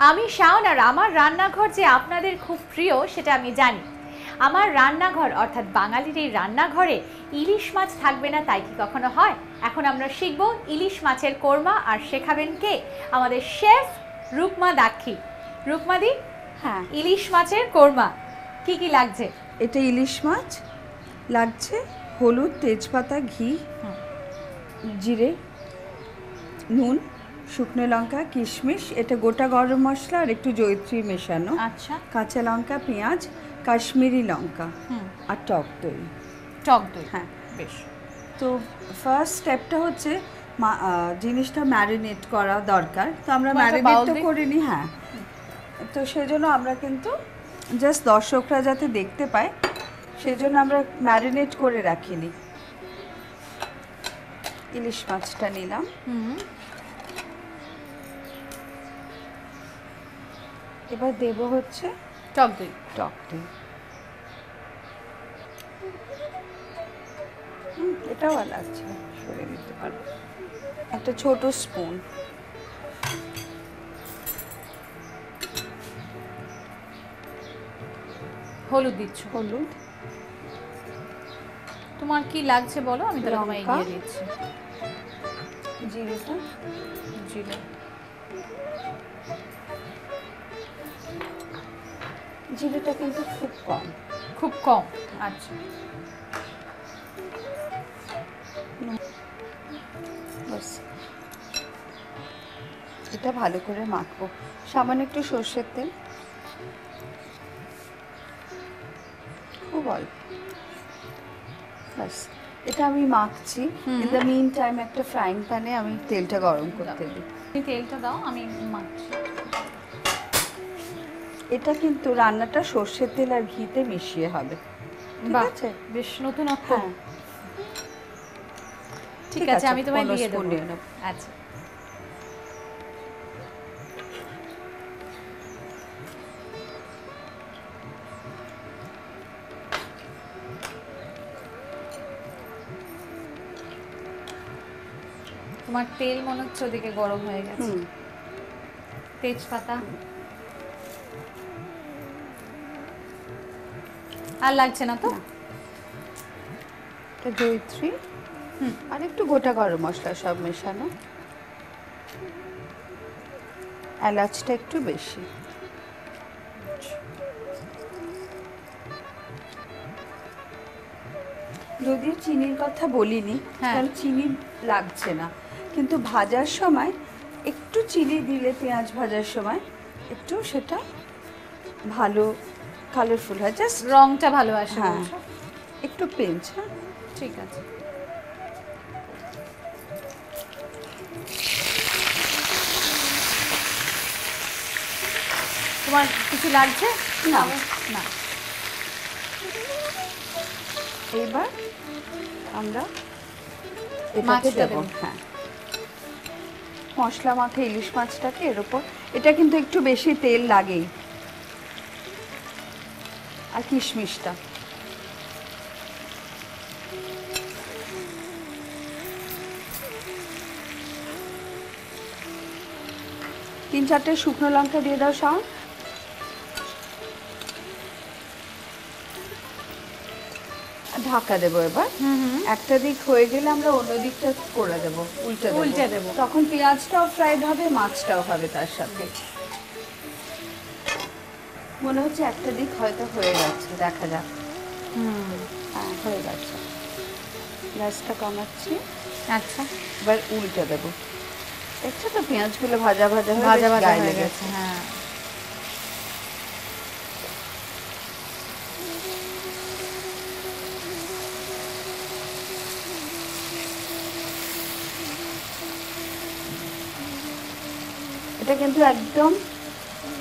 আমি শাওন, আর আমার রান্নাঘর যে আপনাদের খুব প্রিয় সেটা আমি জানি। আমার রান্নাঘর অর্থাৎ বাঙালির এই রান্নাঘরে ইলিশ মাছ থাকবে না তাই কি কখনো হয়? এখন আমরা শিখব ইলিশ মাছের কোরমা, আর শেখাবেন কে? আমাদের শেফ রুকমা দাক্ষী। রুকমাদি, হ্যাঁ, ইলিশ মাছের কোরমা কি কি লাগছে? এটা ইলিশ মাছ লাগছে, হলুদ, তেজপাতা, ঘি, জিরে, নুন, শুকনো লঙ্কা, কিশমিশ, এটা গোটা গরম মশলা আর একটু জয়িত্রী মেশানো, আচ্ছা, কাঁচা লঙ্কা, পেঁয়াজ, কাশ্মীরি লঙ্কা আর টক দই। টক দই, হ্যাঁ বেশ। তো ফার্স্ট স্টেপটা হচ্ছে জিনিসটা ম্যারিনেট করা দরকার, তো আমরা ম্যারিনেট তো করিনি। হ্যাঁ, তো সেজন্য আমরা কিন্তু জাস্ট দর্শকরা যাতে দেখতে পায় সেজন্য আমরা ম্যারিনেট করে রাখিনি। ইলিশ মাছটা নিলাম, এবার দেব হচ্ছে টক দই। টক দই, এটাও ভালো আছে, সরে দিতে পারবো, একটা ছোট স্পুন। হলুদ দিচ্ছ? হলুদ, তোমার কি লাগছে বলো, আমি তাহলে তোমায় লঙ্কা, এগিয়ে দিচ্ছি। জিরেটা, জিরে, জিরেটা কিন্তু খুব কম, খুব কম। আচ্ছা, বাস এটা ভালো করে মাখবো, সামান্য একটু সর্ষের তেল, খুব অল্প, বাস এটা আমি মাখছি। ইন দ্য মিন টাইম একটা ফ্রাইং প্যানে আমি তেলটা গরম করতে দিই। তুমি তেলটা দাও, আমি মাখছি। এটা কিন্তু রান্নাটা সর্ষের তেল আর ঘিতে মিশিয়ে হবে, ঠিক আছে? বেশ নতুনত্ব। হ্যাঁ, ঠিক আছে, আমি তোমায় দিয়ে দেবো। আচ্ছা, তোমার তেল মনে হচ্ছে ওদিকে গরম হয়ে গেছে। তেজপাতা আর লাগছে না তো? এটা জয়িত্রী আর একটু গোটা গরম মশলা সব মেশানো, এলাচটা একটু বেশি, যদিও চিনির কথা বলিনি, কারণ চিনি লাগছে না, কিন্তু ভাজার সময় একটু চিনি দিলে, পেঁয়াজ ভাজার সময় একটু সেটা ভালো কালারফুল হয়, জাস্ট রংটা ভালো আসে। হ্যাঁ, একটু পিঞ্চ। হ্যাঁ, ঠিক আছে। তোমার কিছু লাগছে? না না। এইবার আমরা মাছটা এটাকে দেবো। হ্যাঁ, মশলা মাখা ইলিশ মাছটাকে এর উপর, এটা কিন্তু একটু বেশি তেল লাগেই, আর কিশমিশটা, তিন চারটে শুকনো লঙ্কা দিয়ে দাও শাওন, ঢাকা দেবো। এবার একটা দিক হয়ে গেলে আমরা অন্য দিকটা করে দেবো, উল্টে দেবো, তখন পেঁয়াজটাও ফ্রাইড হবে, মাছটাও হবে তার সাথে। মনে হচ্ছে একটা দিক হয়তো হয়ে যাচ্ছে, দেখা যাক। হ্যাঁ, হয়ে যাচ্ছে, গ্যাসটা কমাচ্ছি। আচ্ছা, এবার উল্টে দেবো, দেখছো তো পেঁয়াজগুলো ভাজা ভাজা হয়ে গেছে। হ্যাঁ, এটা কিন্তু একদম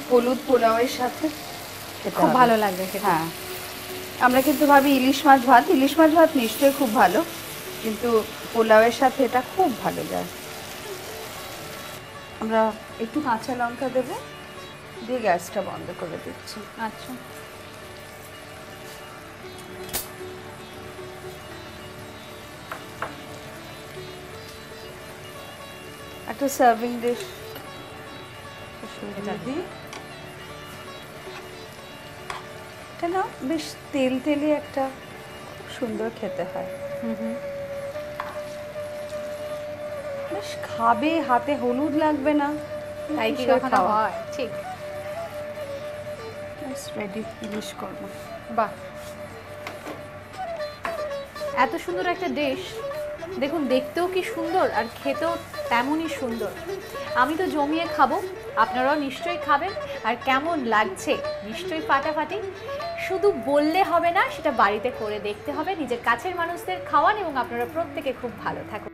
হলুদ পোলাওয়ের সাথে খুব ভালো লাগবে। হ্যাঁ, আমরা কিন্তু ভাবি ইলিশ মাছ ভাত, ইলিশ মাছ ভাত নিশ্চয়ই খুব ভালো, কিন্তু পোলাওয়ের সাথে এটা খুব ভালো যায়। আমরা একটু কাঁচা লঙ্কা দেবো, দিয়ে গ্যাসটা বন্ধ করে দিচ্ছি। আচ্ছা, একটা সার্ভিং ডিশ ছড়িয়ে দিই। এটা না বেশ তেল তেলে একটা খুব সুন্দর খেতে হয়। বেশ খাবে, হাতে হলুদ লাগবে না, তাই কি কখনো হয়? ঠিক। রেডি ইলিশ কর্মা। বাহ, এত সুন্দর একটা ডিশ, দেখুন দেখতেও কি সুন্দর আর খেতেও তেমনই সুন্দর। আমি তো জমিয়ে খাবো, আপনারাও নিশ্চয়ই খাবেন। আর কেমন লাগছে নিশ্চয়ই ফাটাফাটি। শুধু বললে হবে না, সেটা বাড়িতে করে দেখতে হবে। নিজের কাছের মানুষদের খাওয়ান এবং আপনারা প্রত্যেকে খুব ভালো থাকুন।